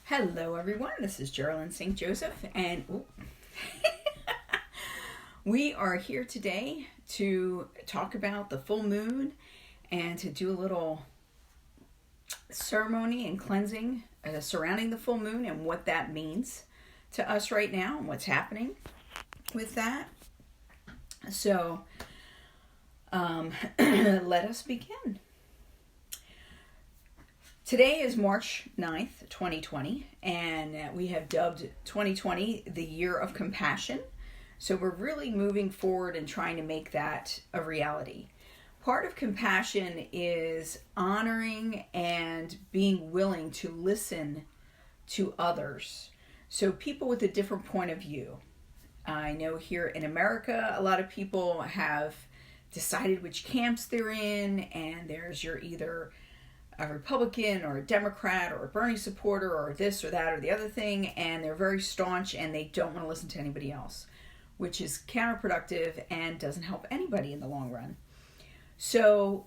Hello, everyone. This is Geralyn St. Joseph, and we are here today to talk about the full moon and to do a little ceremony and cleansing surrounding the full moon and what that means to us right now and what's happening with that. So, let us begin. Today is March 9th, 2020, and we have dubbed 2020 the year of compassion. So we're really moving forward and trying to make that a reality. Part of compassion is honoring and being willing to listen to others. So people with a different point of view. I know here in America, a lot of people have decided which camps they're in, and there's your either a Republican or a Democrat or a Bernie supporter or this or that or the other thing, and they're very staunch and they don't want to listen to anybody else, which is counterproductive and doesn't help anybody in the long run. So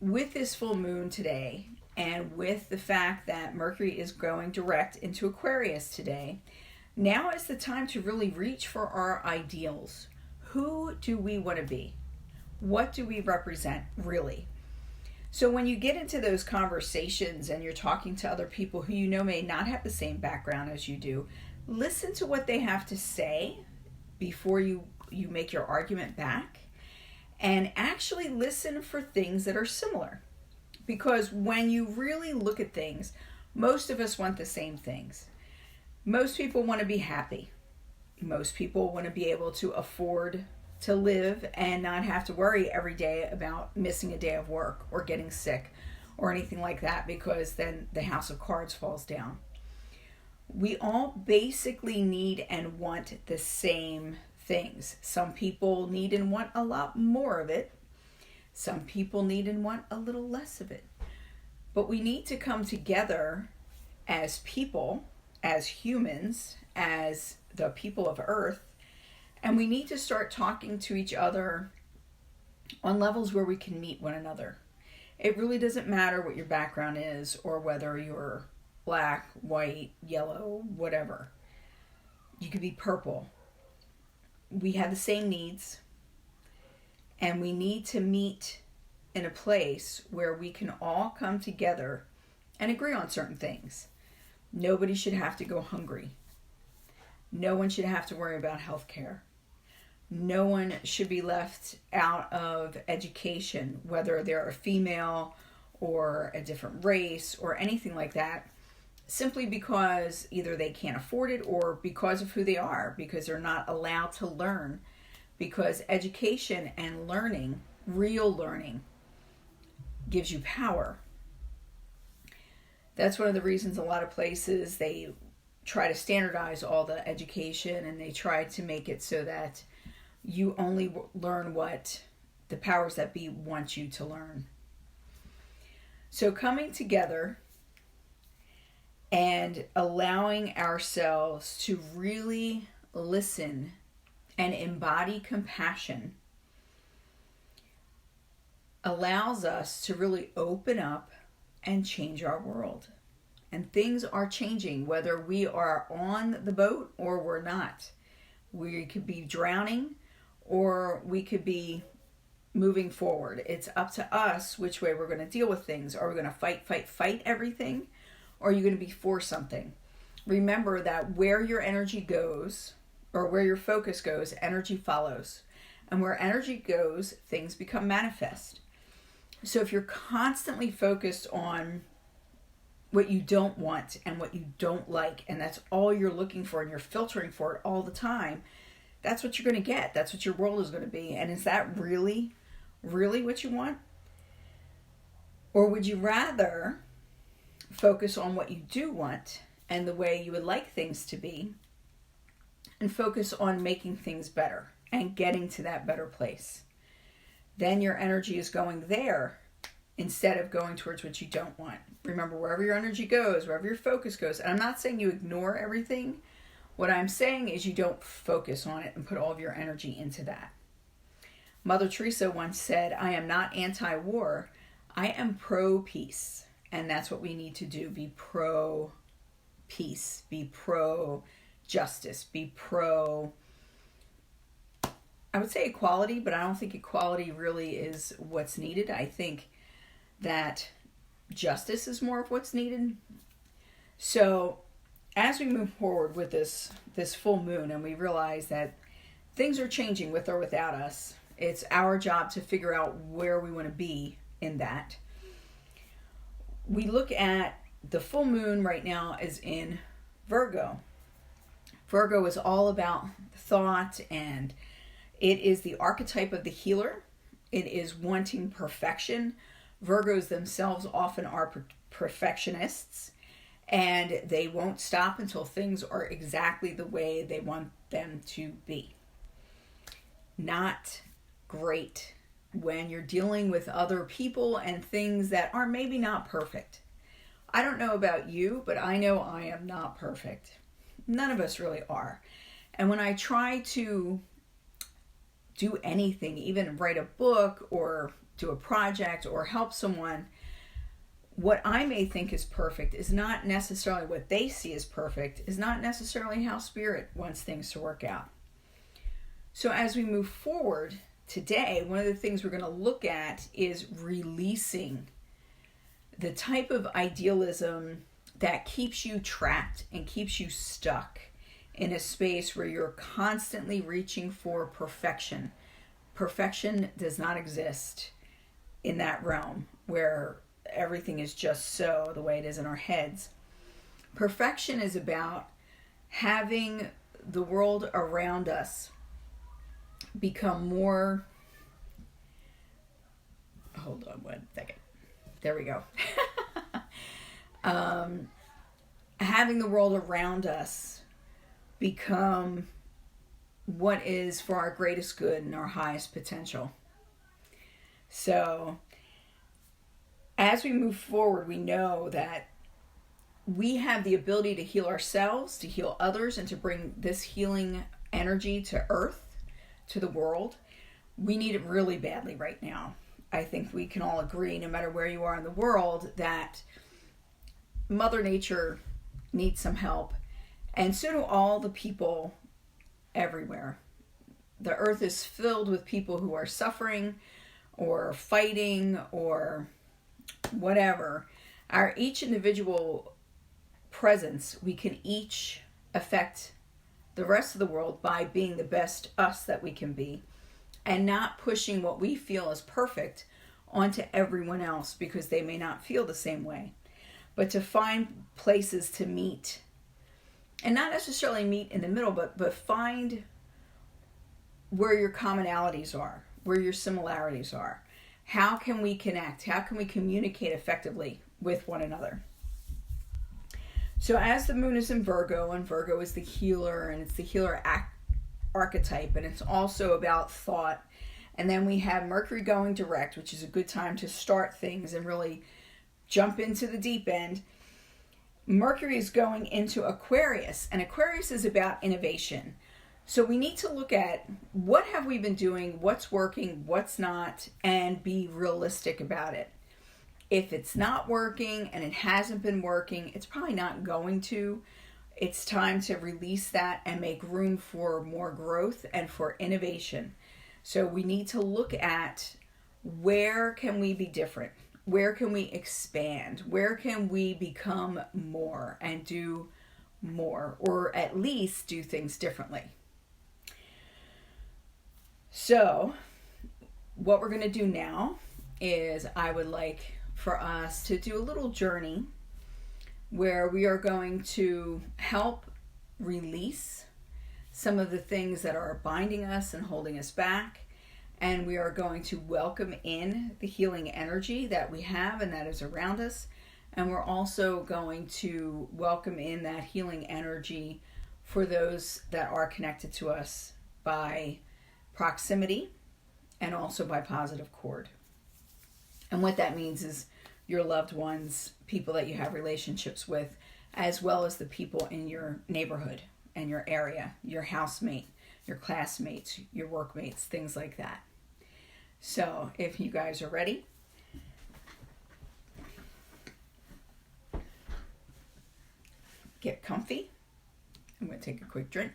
with this full moon today, and with the fact that Mercury is going direct into Aquarius today, now is the time to really reach for our ideals. Who do we want to be? What do we represent, really? So when you get into those conversations and you're talking to other people who you know may not have the same background as you do, listen to what they have to say before you make your argument back, and actually listen for things that are similar. Because when you really look at things, most of us want the same things. Most people want to be happy. Most people want to be able to afford to live and not have to worry every day about missing a day of work or getting sick or anything like that, because then the house of cards falls down. We all basically need and want the same things. Some people need and want a lot more of it. Some people need and want a little less of it. But we need to come together as people, as humans, as the people of Earth, and we need to start talking to each other on levels where we can meet one another. It really doesn't matter what your background is or whether you're black, white, yellow, whatever. You could be purple. We have the same needs, and we need to meet in a place where we can all come together and agree on certain things. Nobody should have to go hungry. No one should have to worry about health care. No one should be left out of education, whether they're a female or a different race or anything like that, simply because either they can't afford it or because of who they are, because they're not allowed to learn. Because education and learning, real learning, gives you power. That's one of the reasons a lot of places they try to standardize all the education, and they try to make it so that you only learn what the powers that be want you to learn. So coming together and allowing ourselves to really listen and embody compassion allows us to really open up and change our world. And things are changing, whether we are on the boat or we're not. We could be drowning or we could be moving forward. It's up to us which way we're going to deal with things. Are we going to fight everything? Or are you going to be for something? Remember that where your energy goes, or where your focus goes, energy follows. And where energy goes, things become manifest. So if you're constantly focused on what you don't want and what you don't like, and that's all you're looking for, and you're filtering for it all the time, that's what you're going to get. That's what your world is going to be. And is that really, really what you want? Or would you rather focus on what you do want and the way you would like things to be, and focus on making things better and getting to that better place? Then your energy is going there instead of going towards what you don't want. Remember, wherever your energy goes, wherever your focus goes, and I'm not saying you ignore everything. What I'm saying is you don't focus on it and put all of your energy into that. Mother Teresa once said, "I am not anti-war, I am pro-peace." And that's what we need to do, be pro peace, be pro justice, be pro, I would say equality, but I don't think equality really is what's needed. I think that justice is more of what's needed. So as we move forward with this full moon and we realize that things are changing with or without us, it's our job to figure out where we want to be in that. We look at the full moon right now is in Virgo. Virgo is all about thought, and it is the archetype of the healer. It is wanting perfection. Virgos themselves often are perfectionists, and they won't stop until things are exactly the way they want them to be. Not great when you're dealing with other people and things that are maybe not perfect. I don't know about you, but I know I am not perfect. None of us really are. And when I try to do anything, even write a book or do a project or help someone, what I may think is perfect is not necessarily what they see as perfect, is not necessarily how Spirit wants things to work out. So as we move forward today, one of the things we're going to look at is releasing the type of idealism that keeps you trapped and keeps you stuck in a space where you're constantly reaching for perfection. Perfection does not exist in that realm where everything is just so the way it is in our heads. Perfection is about having the world around us become more, hold on one second, there we go. Having the world around us become what is for our greatest good and our highest potential. So as we move forward, we know that we have the ability to heal ourselves, to heal others, and to bring this healing energy to Earth, to the world. We need it really badly right now. I think we can all agree, no matter where you are in the world, that Mother Nature needs some help. And so do all the people everywhere. The Earth is filled with people who are suffering or fighting or whatever. Our each individual presence, we can each affect the rest of the world by being the best us that we can be, and not pushing what we feel is perfect onto everyone else because they may not feel the same way. But to find places to meet, and not necessarily meet in the middle, but find where your commonalities are, where your similarities are. How can we connect? How can we communicate effectively with one another? So as the moon is in Virgo, and Virgo is the healer, and it's the healer archetype, and it's also about thought. And then we have Mercury going direct, which is a good time to start things and really jump into the deep end. Mercury is going into Aquarius, and Aquarius is about innovation. So we need to look at what have we been doing, what's working, what's not, and be realistic about it. If it's not working and it hasn't been working, it's probably not going to. It's time to release that and make room for more growth and for innovation. So we need to look at where can we be different? Where can we expand? Where can we become more and do more, or at least do things differently? So what we're going to do now is I would like for us to do a little journey where we are going to help release some of the things that are binding us and holding us back. And we are going to welcome in the healing energy that we have and that is around us. And we're also going to welcome in that healing energy for those that are connected to us by proximity and also by positive cord. And what that means is your loved ones, people that you have relationships with, as well as the people in your neighborhood and your area, your housemate, your classmates, your workmates, things like that. So if you guys are ready, Get comfy. I'm going to take a quick drink.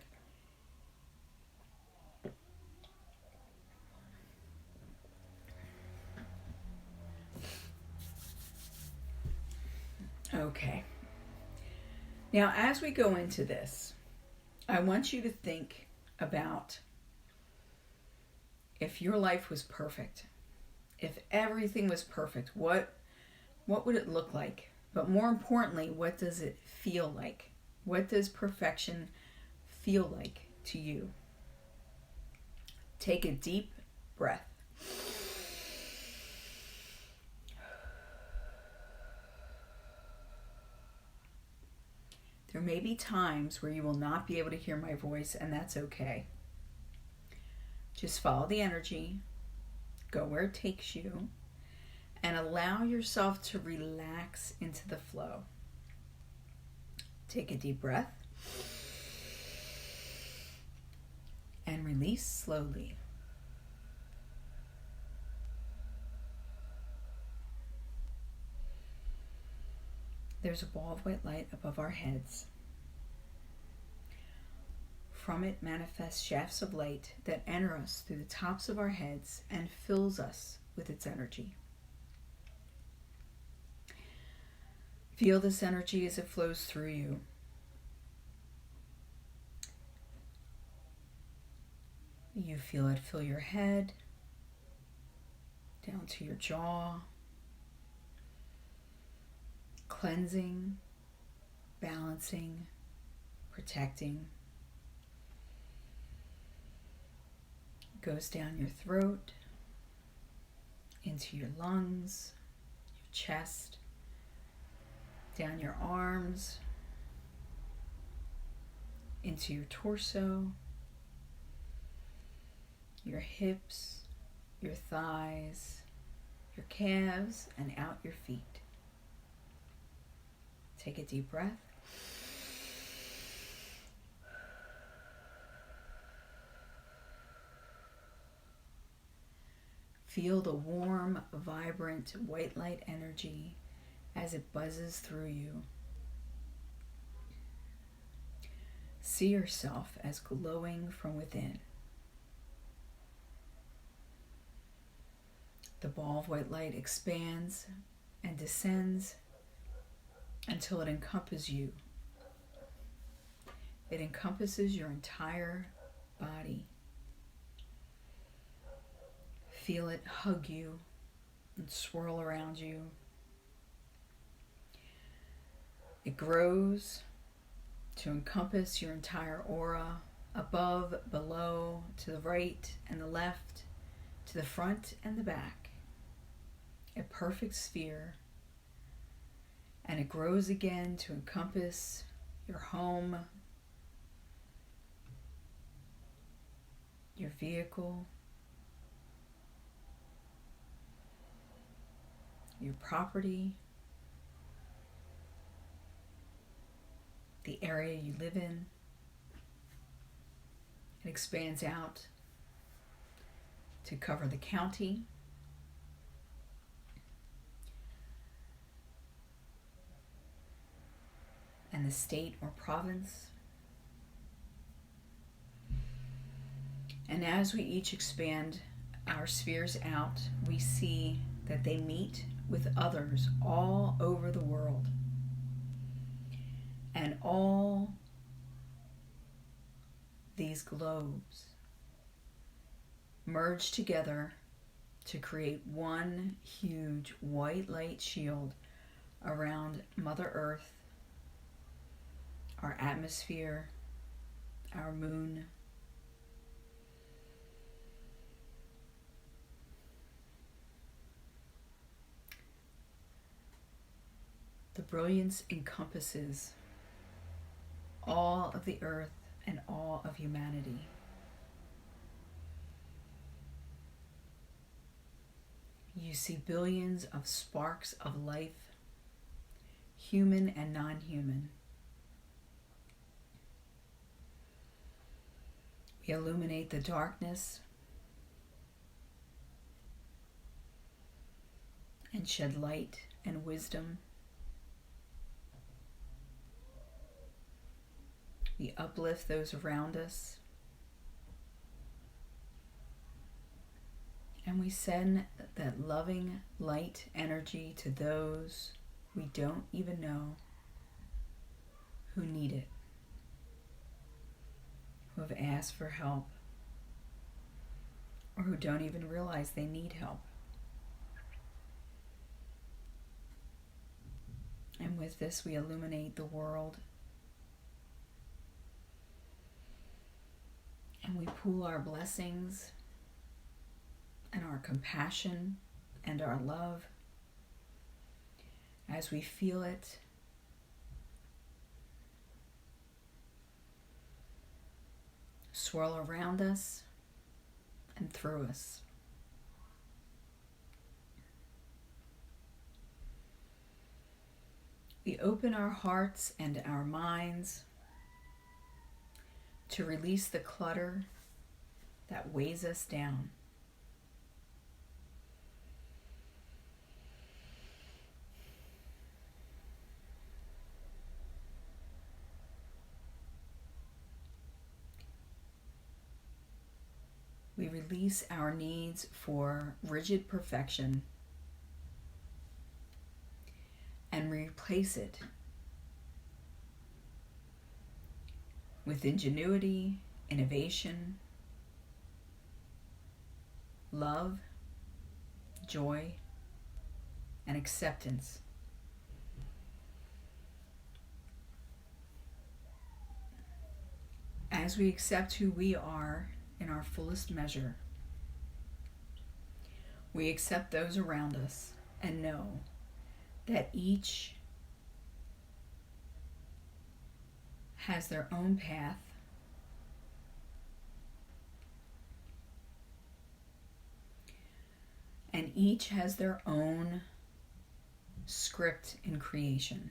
Okay. Now, as we go into this, I want you to think about if your life was perfect, if everything was perfect, what would it look like? But more importantly, what does it feel like? What does perfection feel like to you? Take a deep breath. There may be times where you will not be able to hear my voice, and that's okay. Just follow the energy, go where it takes you, and allow yourself to relax into the flow. Take a deep breath and release slowly. There's a ball of white light above our heads. From it manifest shafts of light that enter us through the tops of our heads and fills us with its energy. Feel this energy as it flows through you. You feel it fill your head, down to your jaw, cleansing, balancing, protecting. It goes down your throat, into your lungs, your chest, down your arms, into your torso, your hips, your thighs, your calves, and out your feet. Take a deep breath. Feel the warm, vibrant white light energy as it buzzes through you. See yourself as glowing from within. The ball of white light expands and descends until it encompasses you. It encompasses your entire body. Feel it hug you and swirl around you. It grows to encompass your entire aura, above, below, to the right and the left, to the front and the back. A perfect sphere. And it grows again to encompass your home, your vehicle, your property, the area you live in. It expands out to cover the county, and the state or province. And as we each expand our spheres out, we see that they meet with others all over the world. And all these globes merge together to create one huge white light shield around Mother Earth, our atmosphere, our moon. The brilliance encompasses all of the earth and all of humanity. You see billions of sparks of life, human and non-human. We illuminate the darkness and shed light and wisdom. We uplift those around us. And we send that loving light energy to those we don't even know who need it, who have asked for help, or who don't even realize they need help. And with this, we illuminate the world. And we pool our blessings and our compassion and our love as we feel it. Swirl around us and through us. We open our hearts and our minds to release the clutter that weighs us down. We release our needs for rigid perfection and replace it with ingenuity, innovation, love, joy, and acceptance. As we accept who we are in our fullest measure, we accept those around us and know that each has their own path, and each has their own script in creation.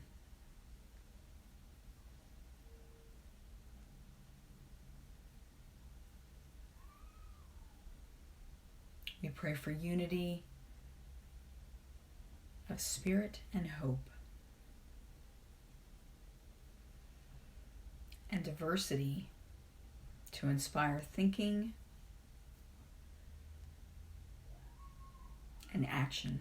We pray for unity of spirit and hope, and diversity to inspire thinking and action.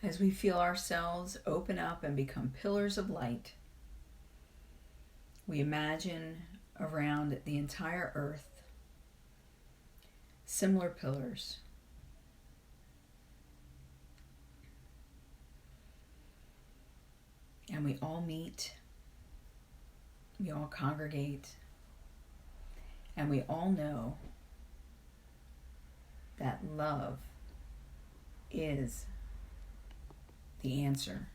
As we feel ourselves open up and become pillars of light, we imagine around the entire earth similar pillars. And we all meet, we all congregate, and we all know that love is the answer.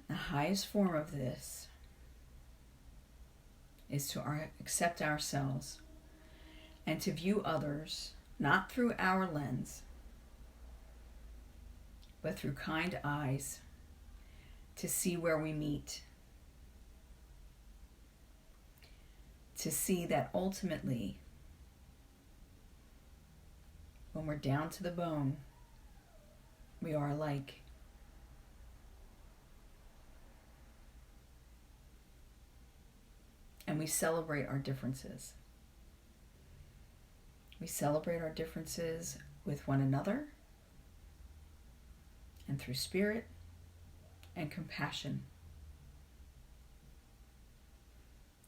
The highest form of this is to accept ourselves and to view others not through our lens, but through kind eyes, to see where we meet, to see that ultimately, when we're down to the bone, we are alike. And we celebrate our differences. We celebrate our differences with one another and through spirit and compassion.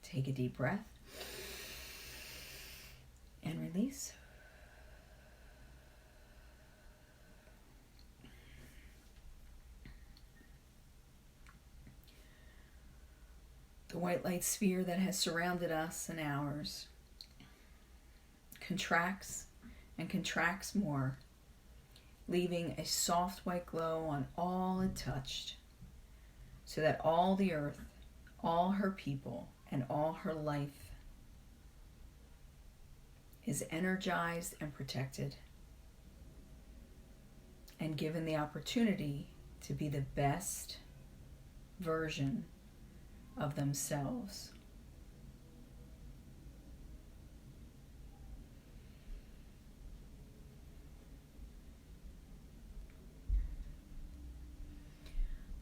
Take a deep breath and release. The white light sphere that has surrounded us and ours contracts and contracts more, leaving a soft white glow on all it touched, so that all the earth, all her people, and all her life is energized and protected and given the opportunity to be the best version of themselves.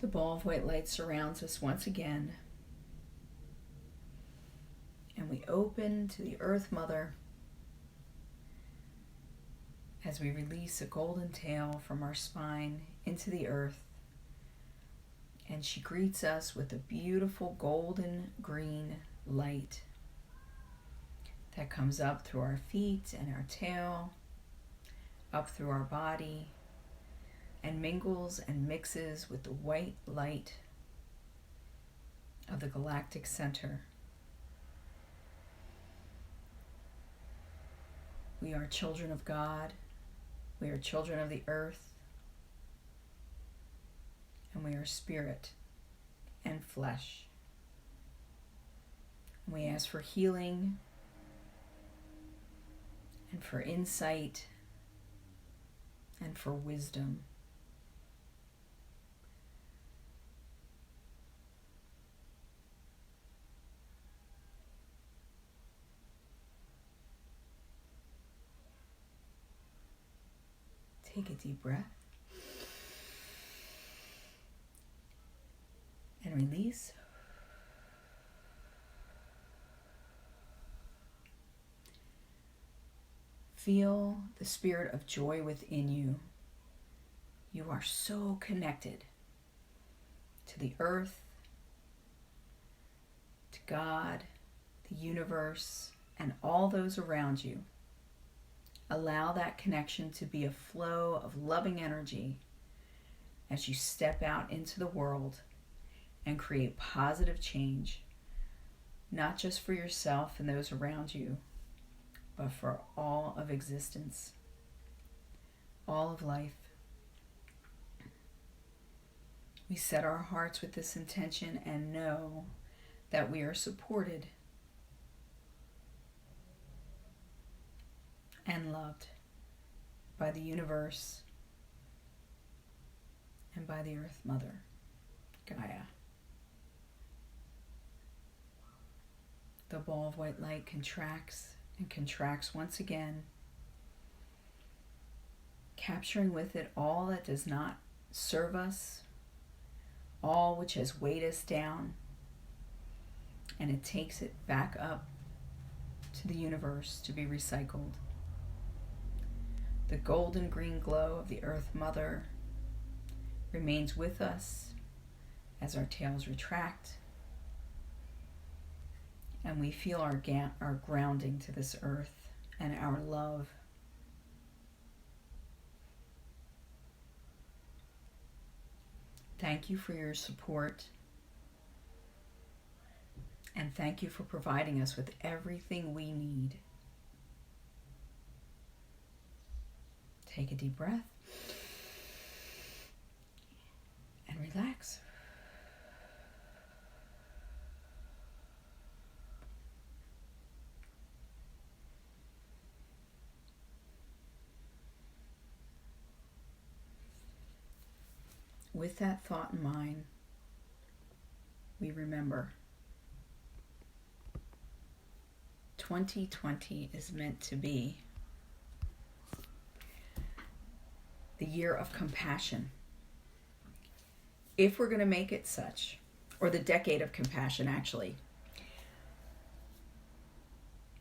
The ball of white light surrounds us once again, and we open to the Earth Mother as we release a golden tail from our spine into the earth, and she greets us with a beautiful golden green light that comes up through our feet and our tail, up through our body, and mingles and mixes with the white light of the galactic center. We are children of God. We are children of the earth. And we are spirit and flesh. And we ask for healing and for insight and for wisdom. Take a deep breath and release. Feel the spirit of joy within you. You are so connected to the earth, to God, the universe, and all those around you. Allow that connection to be a flow of loving energy as you step out into the world and create positive change, not just for yourself and those around you, but for all of existence, all of life. We set our hearts with this intention and know that we are supported and loved by the universe and by the Earth Mother, Gaia. The ball of white light contracts and contracts once again, capturing with it all that does not serve us, all which has weighed us down, and it takes it back up to the universe to be recycled. The golden green glow of the Earth Mother remains with us as our tails retract, and we feel our grounding to this earth and our love. Thank you for your support, and thank you for providing us with everything we need. Take a deep breath and relax. With that thought in mind, we remember 2020 is meant to be the year of compassion. If we're going to make it such, or the decade of compassion actually,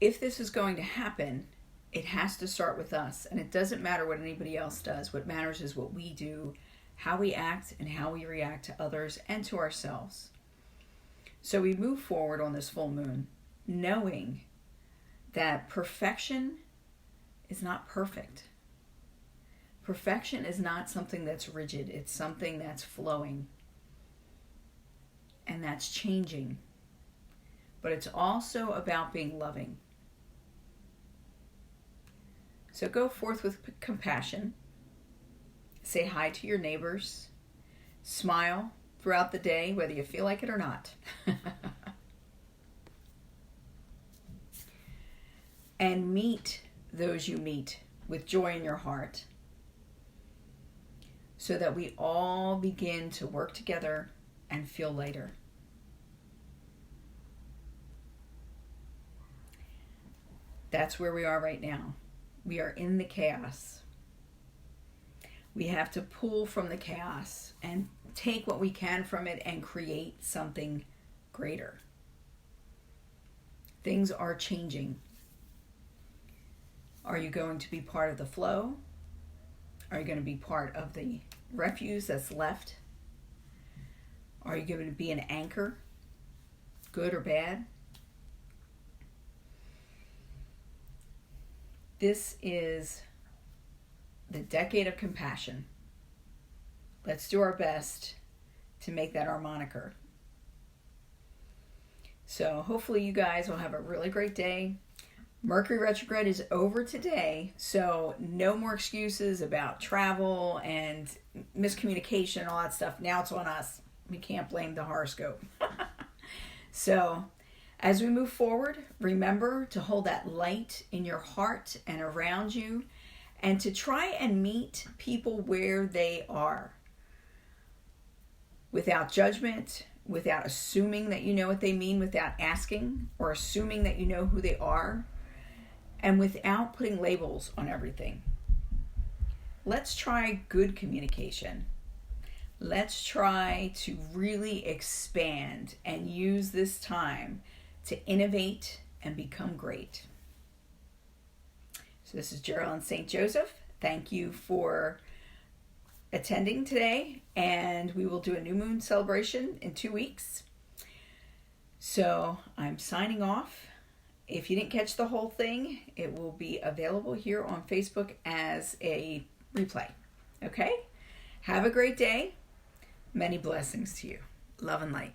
if this is going to happen, it has to start with us. And it doesn't matter what anybody else does. What matters is what we do, how we act, and how we react to others and to ourselves. So we move forward on this full moon, knowing that perfection is not perfect. Perfection is not something that's rigid. It's something that's flowing and that's changing. But it's also about being loving. So go forth with compassion. Say hi to your neighbors. Smile throughout the day, whether you feel like it or not. And meet those you meet with joy in your heart, so that we all begin to work together and feel lighter. That's where we are right now. We are in the chaos. We have to pull from the chaos and take what we can from it and create something greater. Things are changing. Are you going to be part of the flow? Are you going to be part of the refuse that's left? Are you going to be an anchor, good or bad? This is the decade of compassion. Let's do our best to make that our moniker. So hopefully you guys will have a really great day. Mercury retrograde is over today, so no more excuses about travel and miscommunication and all that stuff. Now it's on us. We can't blame the horoscope. So as we move forward, remember to hold that light in your heart and around you, and to try and meet people where they are, without judgment, without assuming that you know what they mean, without asking or assuming that you know who they are, and without putting labels on everything. Let's try good communication. Let's try to really expand and use this time to innovate and become great. So this is Geralyn St. Joseph. Thank you for attending today, and we will do a new moon celebration in 2 weeks. So I'm signing off. If you didn't catch the whole thing, it will be available here on Facebook as a replay. Okay? Have a great day. Many blessings to you. Love and light.